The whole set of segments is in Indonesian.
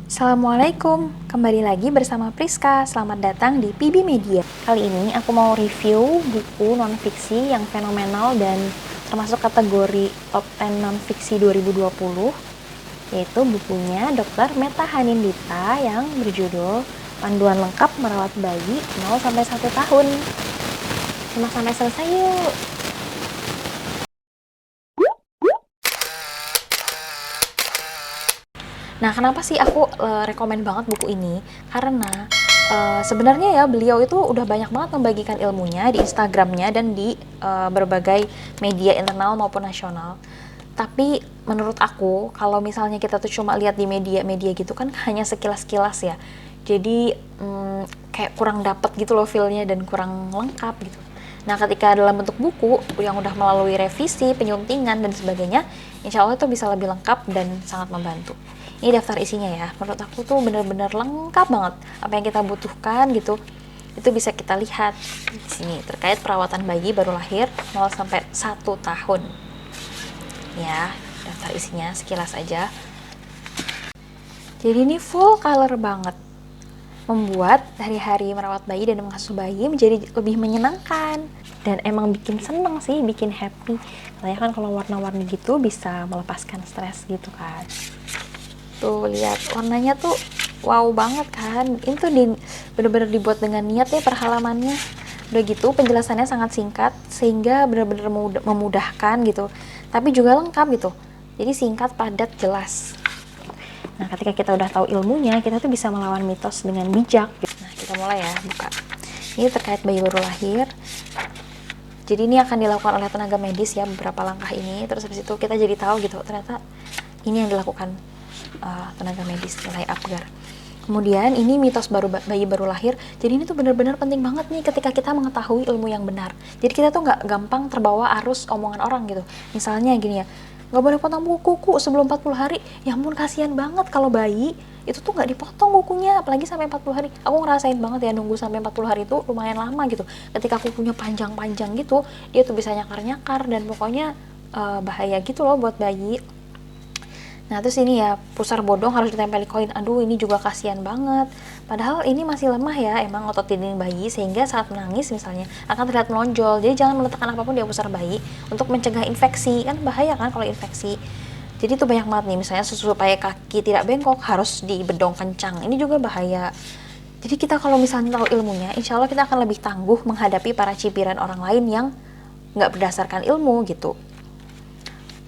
Assalamualaikum, kembali lagi bersama Priska. Selamat datang di PB Media. Kali ini aku mau review buku non-fiksi yang fenomenal dan termasuk kategori top 10 non-fiksi 2020, yaitu bukunya Dr. Meta Hanindita yang berjudul Panduan Lengkap Merawat Bayi 0-1 tahun. Simak sampai selesai yuk! Nah, kenapa sih aku rekomen banget buku ini? Karena sebenarnya ya beliau itu udah banyak banget membagikan ilmunya di Instagramnya dan di berbagai media internal maupun nasional. Tapi menurut aku, kalau misalnya kita tuh cuma lihat di media-media gitu kan hanya sekilas-kilas ya. Jadi kayak kurang dapet gitu loh feel-nya dan kurang lengkap gitu. Nah, ketika dalam bentuk buku yang udah melalui revisi, penyuntingan, dan sebagainya, insya Allah itu bisa lebih lengkap dan sangat membantu. Ini daftar isinya ya, menurut aku tuh bener-bener lengkap banget. Apa yang kita butuhkan gitu, itu bisa kita lihat di sini terkait perawatan bayi baru lahir 0-1 tahun. Ya, daftar isinya sekilas aja. Jadi ini full color banget, membuat hari-hari merawat bayi dan mengasuh bayi menjadi lebih menyenangkan dan emang bikin seneng sih, bikin happy. Katanya kan kalau warna-warni gitu bisa melepaskan stres gitu kan. Tuh lihat warnanya tuh wow banget kan. Ini tuh bener-bener dibuat dengan niat ya per halamannya. Udah gitu penjelasannya sangat singkat sehingga bener-bener memudahkan gitu, tapi juga lengkap gitu. Jadi singkat, padat, jelas. Nah, ketika kita udah tahu ilmunya, kita tuh bisa melawan mitos dengan bijak. Nah, kita mulai ya, buka. Ini terkait bayi baru lahir. Jadi ini akan dilakukan oleh tenaga medis ya, beberapa langkah ini. Terus habis itu kita jadi tahu gitu, ternyata ini yang dilakukan tenaga medis, nilai Apgar. Kemudian ini mitos bayi baru lahir. Jadi ini tuh benar-benar penting banget nih ketika kita mengetahui ilmu yang benar. Jadi kita tuh nggak gampang terbawa arus omongan orang gitu. Misalnya gini ya, nggak boleh potong kuku sebelum 40 hari. Ya ampun, kasihan banget kalau bayi itu tuh nggak dipotong kukunya, apalagi sampai 40 hari. Aku ngerasain banget ya, nunggu sampai 40 hari itu lumayan lama gitu. Ketika kukunya panjang-panjang gitu, dia tuh bisa nyakar-nyakar dan pokoknya bahaya gitu loh buat bayi. Nah, terus ini ya, pusar bodong harus ditempeli koin. Aduh, ini juga kasihan banget. Padahal ini masih lemah ya, emang otot dinding bayi, sehingga saat menangis misalnya akan terlihat menonjol. Jadi jangan meletakkan apapun di pusar bayi untuk mencegah infeksi. Kan bahaya kan kalau infeksi. Jadi itu banyak banget nih, misalnya supaya kaki tidak bengkok harus dibedong kencang. Ini juga bahaya. Jadi kita kalau misalnya tahu ilmunya, insya Allah kita akan lebih tangguh menghadapi para cibiran orang lain yang nggak berdasarkan ilmu gitu.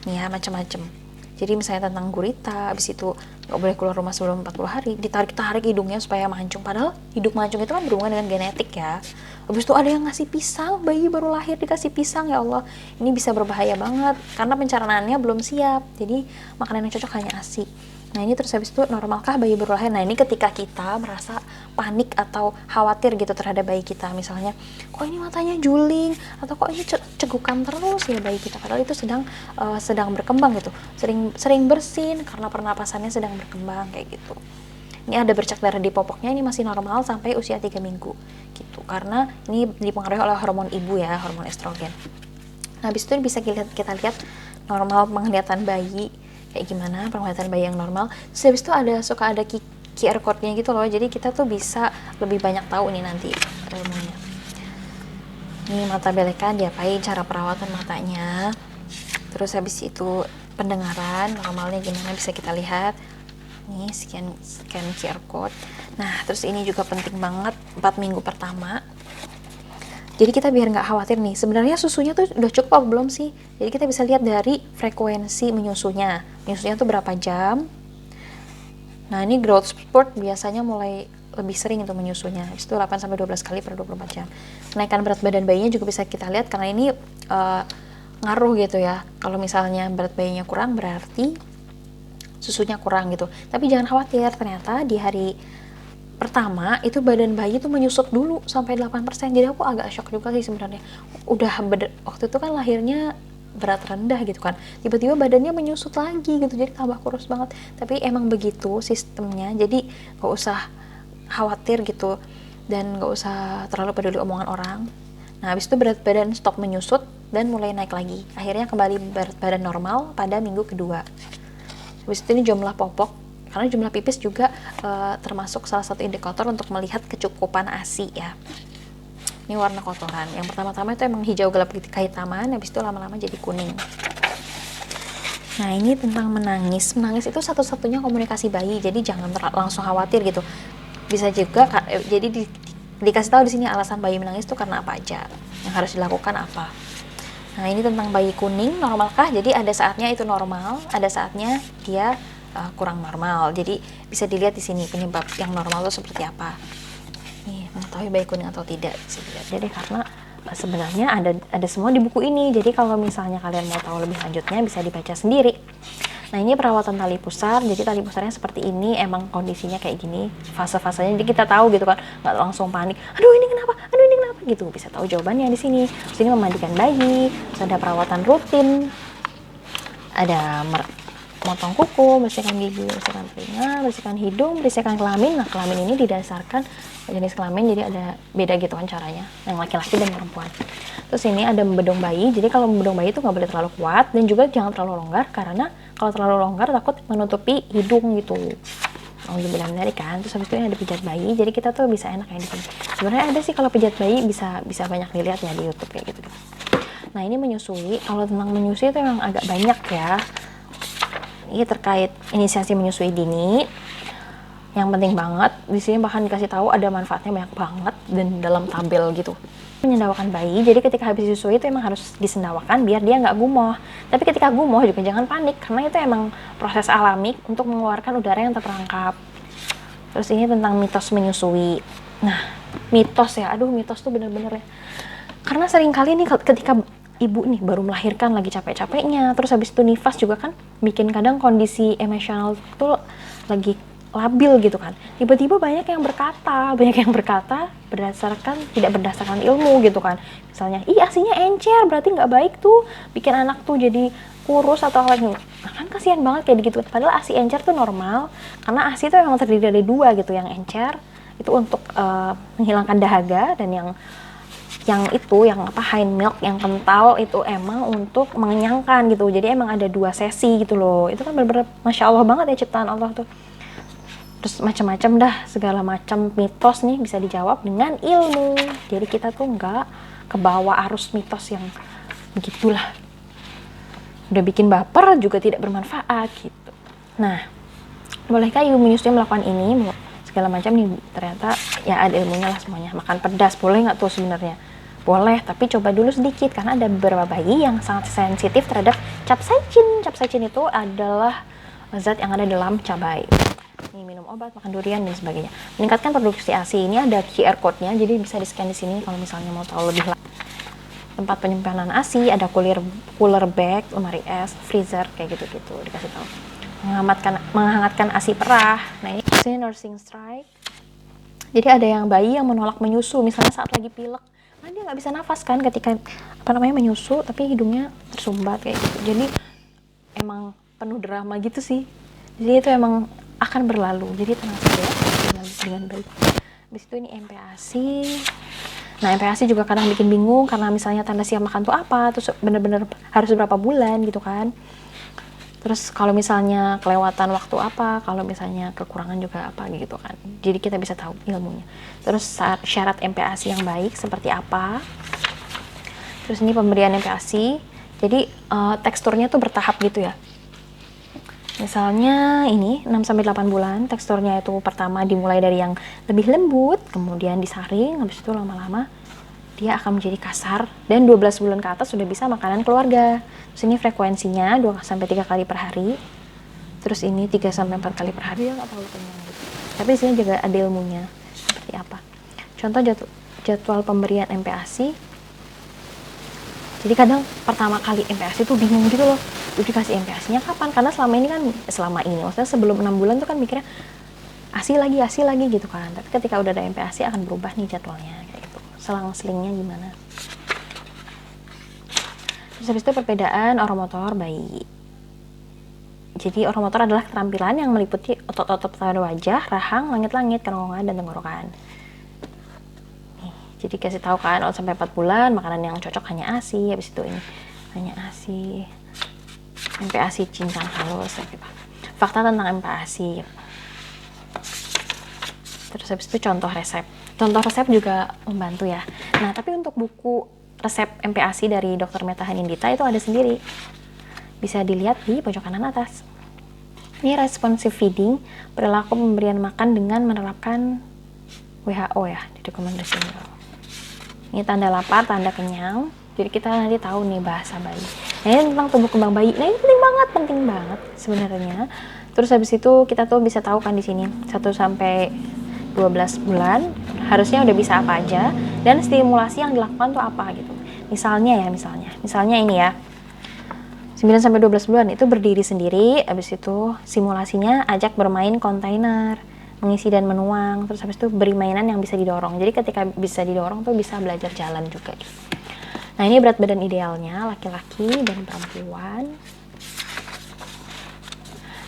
Nih ya, macam-macam. Jadi misalnya tentang gurita, abis itu nggak boleh keluar rumah sebelum 40 hari, ditarik hidungnya supaya mancung. Padahal hidup mancung itu kan berhubungan dengan genetik ya. Abis itu ada yang ngasih pisang, bayi baru lahir dikasih pisang, ya Allah. Ini bisa berbahaya banget, karena pencernaannya belum siap. Jadi makanan yang cocok hanya ASI. Nah ini terus habis itu normalkah bayi baru lahir? Nah ini ketika kita merasa panik atau khawatir gitu terhadap bayi kita. Misalnya, kok ini matanya juling, atau kok ini cegukan terus ya bayi kita. Padahal itu sedang berkembang gitu. Sering bersin karena pernapasannya sedang berkembang kayak gitu. Ini ada bercak darah di popoknya, ini masih normal sampai usia 3 minggu gitu. Karena ini dipengaruhi oleh hormon ibu ya, hormon estrogen. Nah habis itu bisa kita lihat normal penglihatan bayi kayak gimana, penglihatan bayi yang normal. Terus habis itu suka ada QR code-nya gitu loh, jadi kita tuh bisa lebih banyak tahu nih nanti ilmunya. Ini mata belekan diapain, cara perawatan matanya. Terus habis itu pendengaran normalnya gimana bisa kita lihat. Nih scan QR code. Nah terus ini juga penting banget 4 minggu pertama. Jadi kita biar nggak khawatir nih, sebenarnya susunya tuh udah cukup apa belum sih? Jadi kita bisa lihat dari frekuensi menyusunya. Menyusunya tuh berapa jam. Nah ini growth spurt biasanya mulai lebih sering itu menyusunya. Itu 8-12 kali per 24 jam. Kenaikan berat badan bayinya juga bisa kita lihat karena ini ngaruh gitu ya. Kalau misalnya berat bayinya kurang berarti susunya kurang gitu. Tapi jangan khawatir, ternyata di hari pertama itu badan bayi tuh menyusut dulu sampai 8%. Jadi aku agak shock juga sih sebenarnya. Waktu itu kan lahirnya berat rendah gitu kan, tiba-tiba badannya menyusut lagi gitu, jadi tambah kurus banget. Tapi emang begitu sistemnya, jadi gak usah khawatir gitu dan gak usah terlalu peduli omongan orang. Nah habis itu berat badan stop menyusut dan mulai naik lagi, akhirnya kembali berat badan normal pada minggu kedua. Habis itu ini jumlah popok Karena jumlah pipis juga termasuk salah satu indikator untuk melihat kecukupan ASI ya. Ini warna kotoran. Yang pertama-tama itu emang hijau gelap kehitaman, habis itu lama-lama jadi kuning. Nah, ini tentang menangis. Menangis itu satu-satunya komunikasi bayi, jadi jangan langsung khawatir gitu. Bisa juga jadi dikasih tahu di sini alasan bayi menangis itu karena apa aja, yang harus dilakukan apa. Nah, ini tentang bayi kuning, normalkah? Jadi ada saatnya itu normal, ada saatnya dia kurang normal. Jadi bisa dilihat di sini penyebab yang normal itu seperti apa. Nih, mengetahui bayi kuning atau tidak bisa dilihat. Jadi karena sebenarnya ada semua di buku ini. Jadi kalau misalnya kalian mau tahu lebih lanjutnya bisa dibaca sendiri. Nah, ini perawatan tali pusar. Jadi tali pusarnya seperti ini, emang kondisinya kayak gini, fase-fasenya. Jadi kita tahu gitu kan, nggak langsung panik. Aduh ini kenapa? Aduh ini kenapa? Gitu. Bisa tahu jawabannya di sini. Terus ini memandikan bayi. Terus ada perawatan rutin. Ada motong kuku, bersihkan gigi, bersihkan telinga, bersihkan hidung, bersihkan kelamin. Nah, kelamin ini didasarkan jenis kelamin, jadi ada beda gitu kan caranya, yang laki-laki dan perempuan. Terus ini ada membedong bayi. Jadi kalau membedong bayi itu nggak boleh terlalu kuat dan juga jangan terlalu longgar, karena kalau terlalu longgar takut menutupi hidung gitu. Benar-benar kan. Terus habis itu ada pijat bayi. Jadi kita tuh bisa enak kayak di sini. Sebenarnya ada sih kalau pijat bayi bisa banyak dilihat ya di YouTube kayak gitu. Nah, ini menyusui. Kalau tentang menyusui itu memang agak banyak ya. Ini terkait inisiasi menyusui dini. Yang penting banget di sini bahkan dikasih tahu ada manfaatnya banyak banget dan dalam tabel gitu. Menyendawakan bayi, jadi ketika habis disusui itu emang harus disendawakan biar dia nggak gumoh. Tapi ketika gumoh juga jangan panik, karena itu emang proses alami untuk mengeluarkan udara yang terperangkap. Terus ini tentang mitos menyusui. Nah, mitos ya, aduh mitos tuh bener-bener ya. Karena sering kali nih ketika ibu nih baru melahirkan lagi capek-capeknya, terus habis itu nifas juga kan bikin kadang kondisi emosional tuh lagi labil gitu kan. Tiba-tiba banyak yang berkata tidak berdasarkan ilmu gitu kan. Misalnya, ih asinya encer, berarti nggak baik tuh, bikin anak tuh jadi kurus atau apa gitu. Nah, kan kasihan banget kayak gitu. Padahal asi encer tuh normal, karena asi itu memang terdiri dari dua gitu. Yang encer itu untuk menghilangkan dahaga, dan yang hind milk yang kental itu emang untuk mengenyangkan gitu. Jadi emang ada dua sesi gitu loh. Itu kan bener-bener Masya Allah banget ya ciptaan Allah tuh. Terus macam-macam dah, segala macam mitos nih bisa dijawab dengan ilmu. Jadi kita tuh nggak kebawa arus mitos yang begitulah. Udah bikin baper juga tidak bermanfaat gitu. Nah, bolehkah ibu menyusui melakukan ini? Segala macam nih ternyata ya ada ilmunya lah semuanya. Makan pedas boleh nggak tuh sebenarnya? Boleh, tapi coba dulu sedikit karena ada beberapa bayi yang sangat sensitif terhadap capsaicin. Capsaicin itu adalah zat yang ada dalam cabai. Nih, minum obat, makan durian dan sebagainya. Meningkatkan produksi ASI. Ini ada QR code-nya, jadi bisa di-scan di sini kalau misalnya mau tahu lebih lanjut. Tempat penyimpanan ASI, ada cooler bag, lemari es, freezer kayak gitu-gitu dikasih tahu. Menghangatkan ASI perah. Nah, ini nursing strike. Jadi ada yang bayi yang menolak menyusu, misalnya saat lagi pilek. Nah, dia nggak bisa nafas kan ketika menyusu, tapi hidungnya tersumbat kayak gitu. Jadi emang penuh drama gitu sih. Jadi itu emang akan berlalu, jadi tenang saja dengan baik. Habis itu ini MPASI. Nah, MPASI juga kadang bikin bingung karena misalnya tanda siap makan tuh apa, terus bener-bener harus berapa bulan gitu kan. Terus kalau misalnya kelewatan waktu apa, kalau misalnya kekurangan juga apa gitu kan. Jadi kita bisa tahu ilmunya. Terus syarat MPASI yang baik seperti apa. Terus ini pemberian MPASI. Jadi teksturnya tuh bertahap gitu ya. Misalnya ini 6-8 bulan, teksturnya itu pertama dimulai dari yang lebih lembut, kemudian disaring, habis itu lama-lama dia akan menjadi kasar, dan 12 bulan ke atas sudah bisa makanan keluarga. Terus ini frekuensinya 2-3 kali per hari, terus ini 3-4 kali per hari, ya nggak terlalu kenyang gitu. Tapi di sini juga ada ilmunya, seperti apa. Contoh jadwal pemberian MPASI. Jadi kadang pertama kali MPASI tuh bingung gitu loh, dikasih MPASI-nya kapan? Karena selama ini, maksudnya sebelum 6 bulan tuh kan mikirnya ASI lagi gitu kan. Tapi ketika udah ada MPASI akan berubah nih jadwalnya kayak gitu. Selang-selingnya gimana? Terus habis itu perbedaan oromotor bayi. Jadi oromotor adalah keterampilan yang meliputi otot-otot pada wajah, rahang, langit-langit, kerongkongan, dan tenggorokan. Jadi kasih tahu kan 0-4 bulan makanan yang cocok hanya ASI, habis itu ini hanya ASI, MPASI cincang halus gitu. Fakta tentang MPASI. Terus habis itu contoh resep. Contoh resep juga membantu ya. Nah, tapi untuk buku resep MPASI dari Dr. Meta Hanindita itu ada sendiri. Bisa dilihat di pojok kanan atas. Ini responsive feeding, perilaku pemberian makan dengan menerapkan WHO ya, di rekomendasinya. Ini tanda lapar, tanda kenyang. Jadi kita nanti tahu nih bahasa bayi. Nah, ini tentang tumbuh kembang bayi. Nah, ini penting banget sebenarnya. Terus habis itu kita tuh bisa tahu kan di sini 1 sampai 12 bulan harusnya udah bisa apa aja, dan stimulasi yang dilakukan tuh apa gitu. Misalnya ini ya, 9 sampai 12 bulan itu berdiri sendiri, habis itu simulasinya ajak bermain kontainer, mengisi dan menuang, terus habis itu beri mainan yang bisa didorong. Jadi ketika bisa didorong tuh bisa belajar jalan juga gitu. Nah, ini berat badan idealnya laki-laki dan perempuan.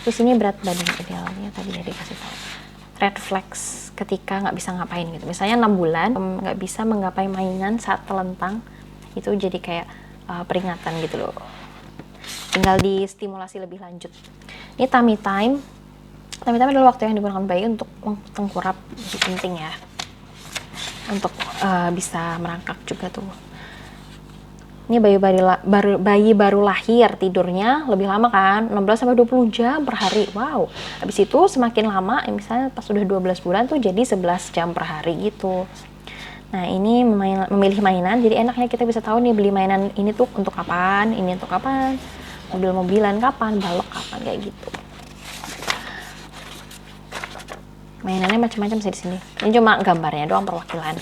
Terus ini berat badan idealnya tadi ya dikasih tahu. Red flags ketika nggak bisa ngapain gitu. Misalnya 6 bulan nggak bisa menggapai mainan saat telentang, itu jadi kayak peringatan gitu loh. Tinggal distimulasi lebih lanjut. Ini tummy time. Tummy time adalah waktu yang digunakan bayi untuk tengkurap, lebih penting ya. Untuk bisa merangkak juga tuh. Ini bayi baru lahir, tidurnya lebih lama kan, 16-20 jam per hari. Wow. Habis itu semakin lama, misalnya pas sudah 12 bulan tuh jadi 11 jam per hari gitu. Nah, ini memilih mainan, jadi enaknya kita bisa tahu nih beli mainan ini tuh untuk kapan, ini untuk kapan, mobil-mobilan kapan, balok kapan, kayak gitu. Mainannya macam-macam sih di sini. Ini cuma gambarnya doang, perwakilan.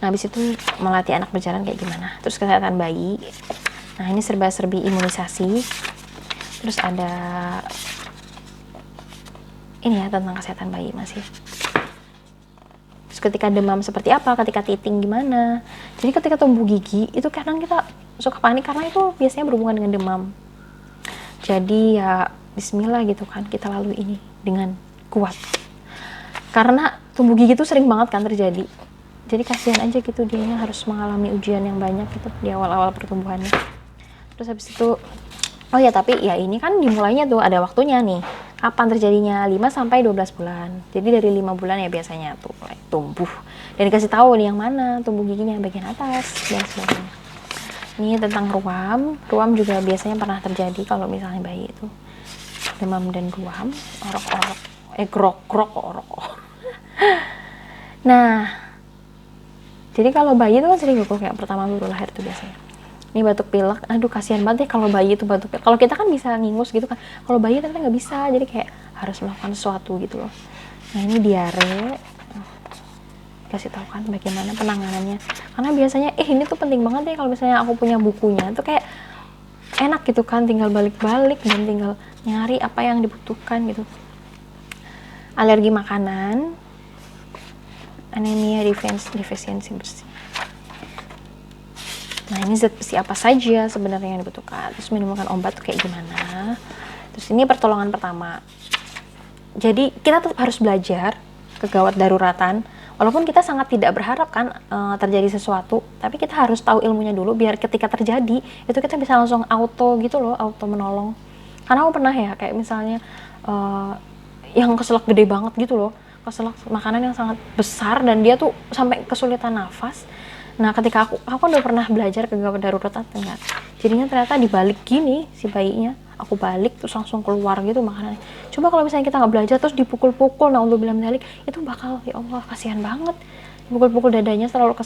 Nah, habis itu melatih anak berjalan kayak gimana. Terus kesehatan bayi. Nah, ini serba-serbi imunisasi. Terus ada ini ya tentang kesehatan bayi masih. Terus ketika demam seperti apa, ketika titing gimana. Jadi ketika tumbuh gigi itu kadang kita suka panik karena itu biasanya berhubungan dengan demam. Jadi ya bismillah gitu kan, kita lalui ini dengan kuat. Karena tumbuh gigi itu sering banget kan terjadi. Jadi kasihan aja gitu dianya harus mengalami ujian yang banyak gitu di awal-awal pertumbuhannya. Terus habis itu, oh ya tapi ya ini kan dimulainya tuh ada waktunya nih. Kapan terjadinya? 5 sampai 12 bulan. Jadi dari 5 bulan ya biasanya tuh mulai tumbuh. Dan dikasih tahu nih yang mana tumbuh giginya, bagian atas dan sebagainya. Ini tentang ruam. Ruam juga biasanya pernah terjadi kalau misalnya bayi itu demam dan ruam, orok-orok, grok-grok, orok-orok. Nah, jadi kalau bayi itu kan sering batuk kayak pertama baru lahir tuh biasanya. Ini batuk pilek, aduh kasihan banget ya kalau bayi itu batuk pilek. Kalau kita kan bisa ngingus gitu kan, kalau bayi ternyata nggak bisa, jadi kayak harus melakukan sesuatu gitu loh. Nah, ini diare, kasih tahu kan bagaimana penanganannya. Karena biasanya, ini tuh penting banget ya kalau misalnya aku punya bukunya, tuh kayak enak gitu kan, tinggal balik-balik dan tinggal nyari apa yang dibutuhkan gitu. Alergi makanan, anemia, defisiensi bersih. Nah, ini zat besi apa saja sebenarnya yang dibutuhkan. Terus menemukan obat tuh kayak gimana. Terus ini pertolongan pertama. Jadi kita tetap harus belajar kegawat daruratan. Walaupun kita sangat tidak berharap kan terjadi sesuatu, tapi kita harus tahu ilmunya dulu biar ketika terjadi itu kita bisa langsung auto gitu loh, auto menolong. Karena aku pernah ya kayak misalnya yang keselak gede banget gitu loh. Keselak makanan yang sangat besar dan dia tuh sampai kesulitan nafas. Nah, ketika aku udah pernah belajar kegawat darurat enggak. Jadinya ternyata dibalik gini si bayinya. Aku balik terus langsung keluar gitu makanannya. Coba kalau misalnya kita nggak belajar terus dipukul-pukul, nah untuk bilang balik itu bakal ya Allah kasihan banget. Dipukul-pukul dadanya terlalu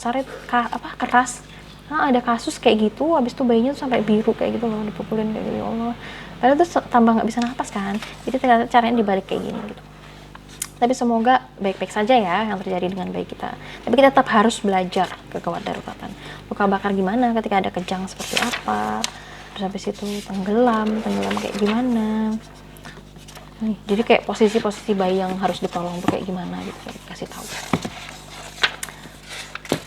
keras. Nah, ada kasus kayak gitu, habis itu bayinya tuh sampai biru kayak gitu loh, dipukulin kayak gitu ya Allah. Padahal tuh tambah nggak bisa nafas kan. Jadi ternyata caranya dibalik kayak gini gitu. Tapi semoga baik-baik saja ya yang terjadi dengan bayi kita. Tapi kita tetap harus belajar kegawat daruratan. Luka bakar gimana ketika ada kejang seperti apa. Terus habis itu tenggelam kayak gimana. Nih, jadi kayak posisi-posisi bayi yang harus ditolong tuh kayak gimana gitu. Kasih tahu.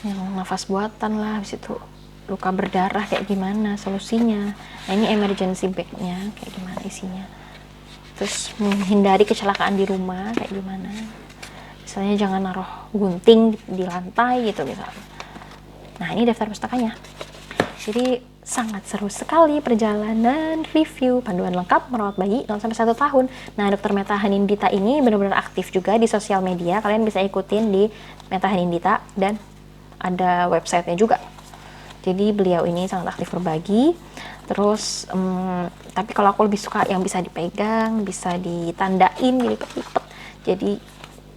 Yang nafas buatan lah, habis itu luka berdarah kayak gimana solusinya. Nah, ini emergency bag-nya kayak gimana isinya. Terus menghindari kecelakaan di rumah kayak gimana. Misalnya jangan naruh gunting di lantai gitu misalnya. Nah, ini daftar pustakanya. Jadi Sangat seru sekali perjalanan review panduan lengkap merawat bayi 0-1 tahun. Nah, Dokter Meta Hanindita ini benar-benar aktif juga di sosial media. Kalian bisa ikutin di Meta Hanindita dan ada websitenya juga. Jadi beliau ini sangat aktif berbagi. Terus, tapi kalau aku lebih suka yang bisa dipegang, bisa ditandain, dilipet-lipet. Jadi,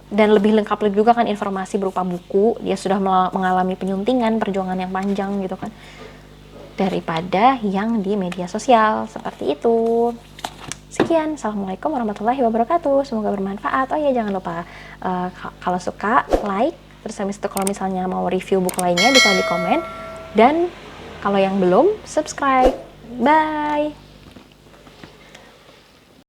dan lebih lengkap lagi juga kan informasi berupa buku. Dia sudah mengalami penyuntingan, perjuangan yang panjang gitu kan. Daripada yang di media sosial, seperti itu. Sekian, assalamualaikum warahmatullahi wabarakatuh, semoga bermanfaat. Oh ya, jangan lupa kalau suka like, terus habis itu kalau misalnya mau review buku lainnya bisa di komen, dan kalau yang belum subscribe. Bye.